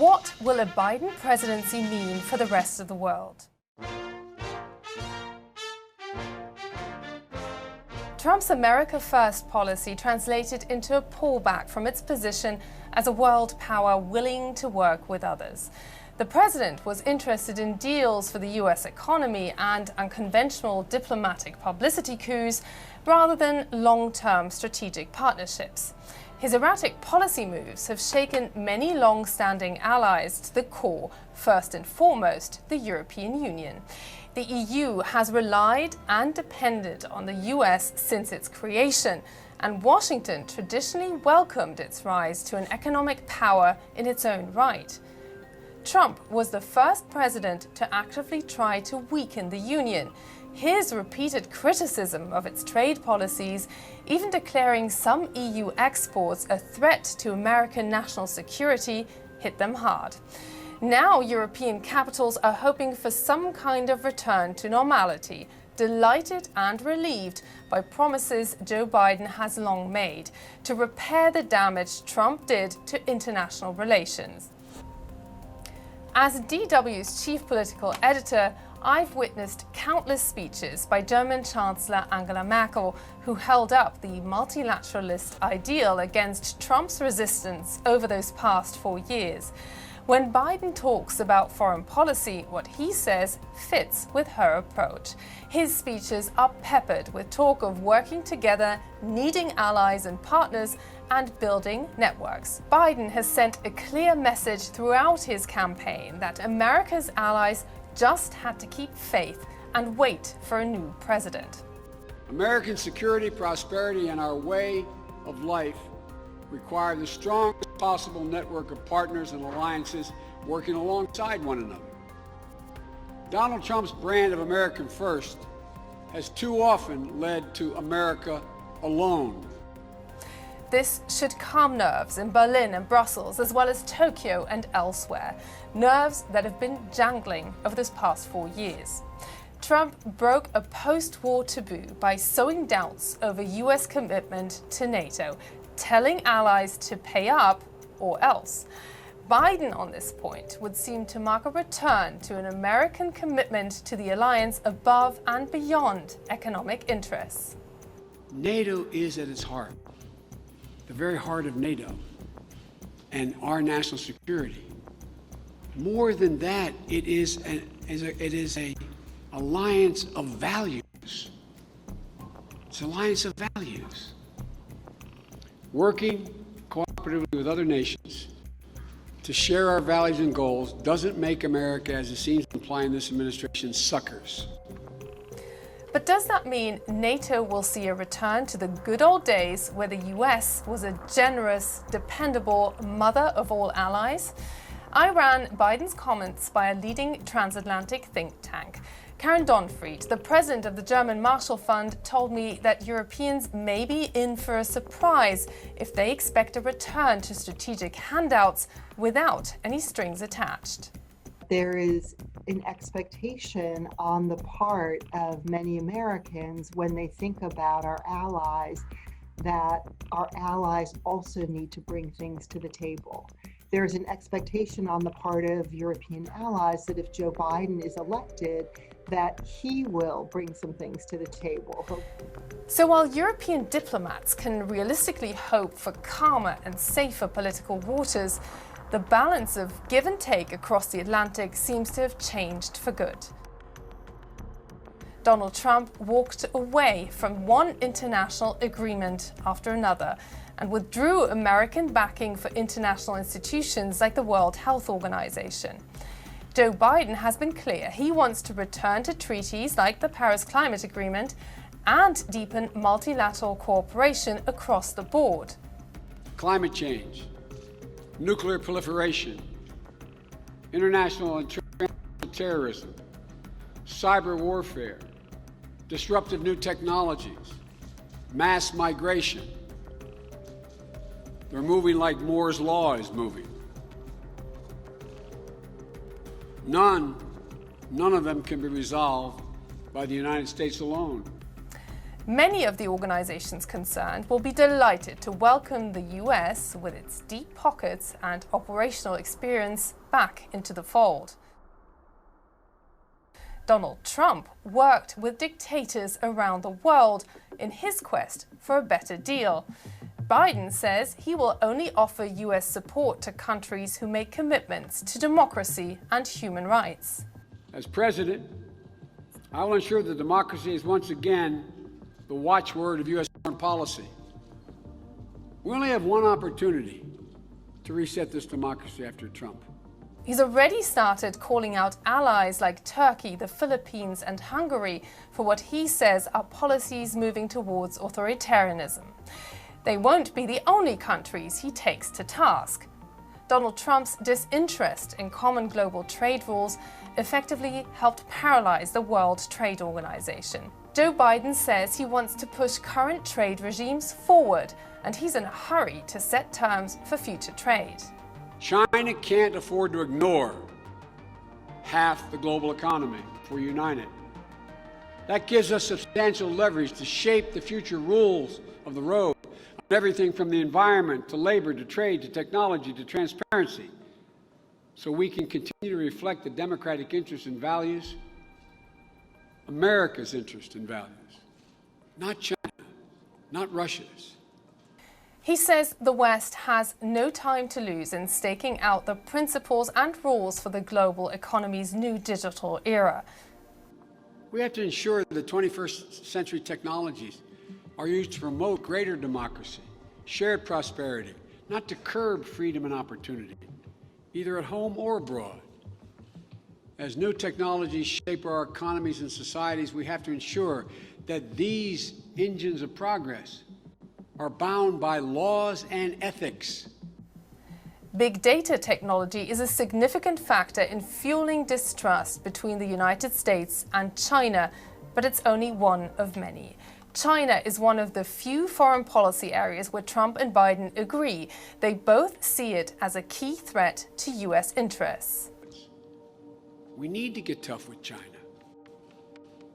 What will a Biden presidency mean for the rest of the world? Trump's America First policy translated into a pullback from its position as a world power willing to work with others. The president was interested in deals for the US economy and unconventional diplomatic publicity coups rather than long-term strategic partnerships. His erratic policy moves have shaken many long-standing allies to the core, first and foremost, the European Union. The EU has relied and depended on the US since its creation, and Washington traditionally welcomed its rise to an economic power in its own right. Trump was the first president to actively try to weaken the Union. His repeated criticism of its trade policies, even declaring some EU exports a threat to American national security, hit them hard. Now European capitals are hoping for some kind of return to normality, delighted and relieved by promises Joe Biden has long made to repair the damage Trump did to international relations. As DW's chief political editor, I've witnessed countless speeches by German Chancellor Angela Merkel, who held up the multilateralist ideal against Trump's resistance over those past 4 years. When Biden talks about foreign policy, what he says fits with her approach. His speeches are peppered with talk of working together, needing allies and partners, and building networks. Biden has sent a clear message throughout his campaign that America's allies just had to keep faith and wait for a new president. American security, prosperity, and our way of life require the strongest possible network of partners and alliances working alongside one another. Donald Trump's brand of American First has too often led to America alone. This should calm nerves in Berlin and Brussels, as well as Tokyo and elsewhere, nerves that have been jangling over this past 4 years. Trump broke a post-war taboo by sowing doubts over US commitment to NATO, telling allies to pay up or else. Biden, on this point, would seem to mark a return to an American commitment to the alliance above and beyond economic interests. NATO is at its heart, the very heart of NATO and our national security. More than that, it is an alliance of values. It's an alliance of values. Working cooperatively with other nations to share our values and goals doesn't make America, as it seems to imply in this administration, suckers. But does that mean NATO will see a return to the good old days where the US was a generous, dependable mother of all allies? I ran Biden's comments by a leading transatlantic think tank. Karen Donfried, the president of the German Marshall Fund, told me that Europeans may be in for a surprise if they expect a return to strategic handouts without any strings attached. There is an expectation on the part of many Americans when they think about our allies that our allies also need to bring things to the table. There's an expectation on the part of European allies that if Joe Biden is elected, that he will bring some things to the table. So while European diplomats can realistically hope for calmer and safer political waters, the balance of give and take across the Atlantic seems to have changed for good. Donald Trump walked away from one international agreement after another and withdrew American backing for international institutions like the World Health Organization. Joe Biden has been clear he wants to return to treaties like the Paris Climate Agreement and deepen multilateral cooperation across the board. Climate change, nuclear proliferation, international and transnational terrorism, cyber warfare, disruptive new technologies, mass migration. They're moving like Moore's Law is moving. None of them can be resolved by the United States alone. Many of the organizations concerned will be delighted to welcome the US, with its deep pockets and operational experience, back into the fold. Donald Trump worked with dictators around the world in his quest for a better deal. Biden says he will only offer US support to countries who make commitments to democracy and human rights. As president, I will ensure that democracy is once again the watchword of U.S. foreign policy. We only have one opportunity to reset this democracy after Trump. He's already started calling out allies like Turkey, the Philippines, and Hungary for what he says are policies moving towards authoritarianism. They won't be the only countries he takes to task. Donald Trump's disinterest in common global trade rules effectively helped paralyze the World Trade Organization. Joe Biden says he wants to push current trade regimes forward, and he's in a hurry to set terms for future trade. China can't afford to ignore half the global economy if we're united. That gives us substantial leverage to shape the future rules of the road on everything from the environment to labor to trade to technology to transparency, so we can continue to reflect the democratic interests and values, America's interests and values, not China, not Russia's. He says the West has no time to lose in staking out the principles and rules for the global economy's new digital era. We have to ensure that 21st century technologies are used to promote greater democracy, shared prosperity, not to curb freedom and opportunity, either at home or abroad. As new technologies shape our economies and societies, we have to ensure that these engines of progress are bound by laws and ethics. Big data technology is a significant factor in fueling distrust between the United States and China, but it's only one of many. China is one of the few foreign policy areas where Trump and Biden agree. They both see it as a key threat to US interests. We need to get tough with China.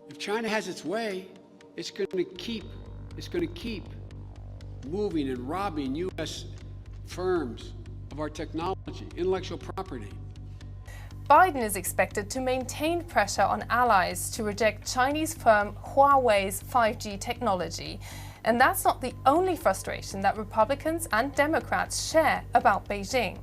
If China has its way, it's going to keep moving and robbing US firms of our technology, intellectual property. Biden is expected to maintain pressure on allies to reject Chinese firm Huawei's 5G technology. And that's not the only frustration that Republicans and Democrats share about Beijing.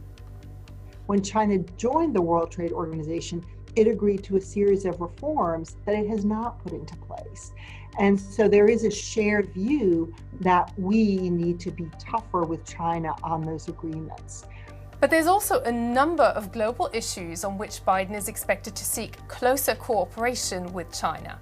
When China joined the World Trade Organization, it agreed to a series of reforms that it has not put into place. And so there is a shared view that we need to be tougher with China on those agreements. But there's also a number of global issues on which Biden is expected to seek closer cooperation with China.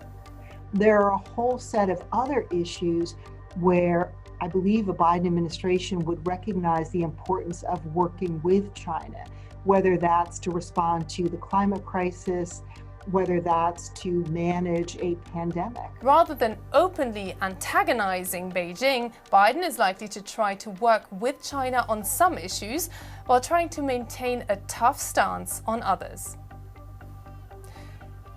There are a whole set of other issues where I believe a Biden administration would recognize the importance of working with China, whether that's to respond to the climate crisis, whether that's to manage a pandemic. Rather than openly antagonizing Beijing, Biden is likely to try to work with China on some issues while trying to maintain a tough stance on others.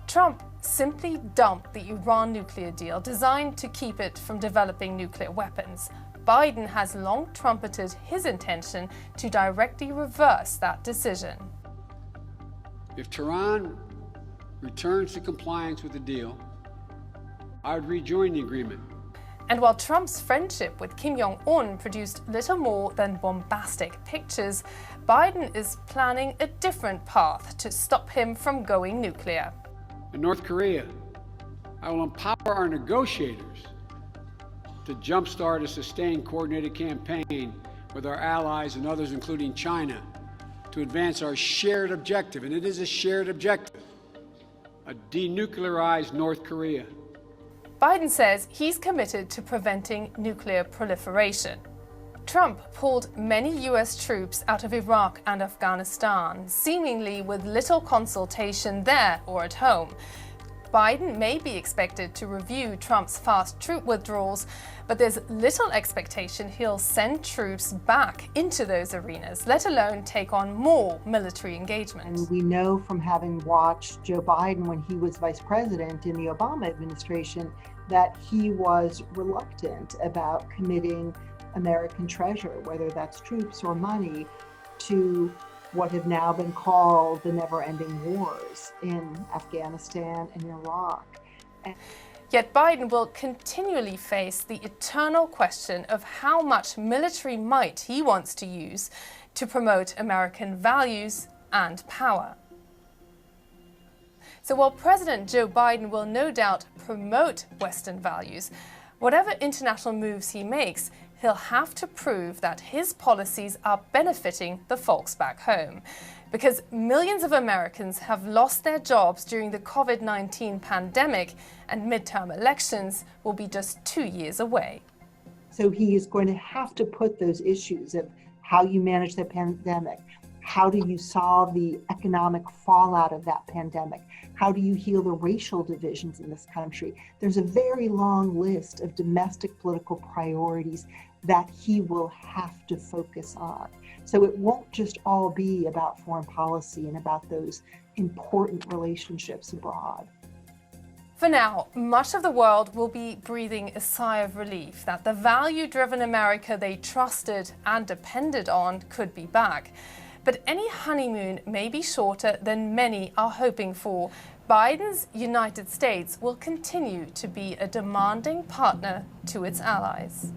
Trump simply dumped the Iran nuclear deal designed to keep it from developing nuclear weapons. Biden has long trumpeted his intention to directly reverse that decision. If Tehran returns to compliance with the deal, I would rejoin the agreement. And while Trump's friendship with Kim Jong-un produced little more than bombastic pictures, Biden is planning a different path to stop him from going nuclear. In North Korea, I will empower our negotiators to jumpstart a sustained coordinated campaign with our allies and others, including China, to advance our shared objective, and it is a shared objective, a denuclearized North Korea. Biden says he's committed to preventing nuclear proliferation. Trump pulled many US troops out of Iraq and Afghanistan, seemingly with little consultation there or at home. Biden may be expected to review Trump's fast troop withdrawals, but there's little expectation he'll send troops back into those arenas, let alone take on more military engagement. And we know from having watched Joe Biden when he was vice president in the Obama administration that he was reluctant about committing American treasure, whether that's troops or money, to what have now been called the never-ending wars in Afghanistan and Iraq. Yet Biden will continually face the eternal question of how much military might he wants to use to promote American values and power. So while President Joe Biden will no doubt promote Western values, whatever international moves he makes, he'll have to prove that his policies are benefiting the folks back home. Because millions of Americans have lost their jobs during the COVID-19 pandemic, and midterm elections will be just 2 years away. So he is going to have to put those issues of how you manage the pandemic, how do you solve the economic fallout of that pandemic, how do you heal the racial divisions in this country. There's a very long list of domestic political priorities that he will have to focus on. So it won't just all be about foreign policy and about those important relationships abroad. For now, much of the world will be breathing a sigh of relief that the value-driven America they trusted and depended on could be back. But any honeymoon may be shorter than many are hoping for. Biden's United States will continue to be a demanding partner to its allies.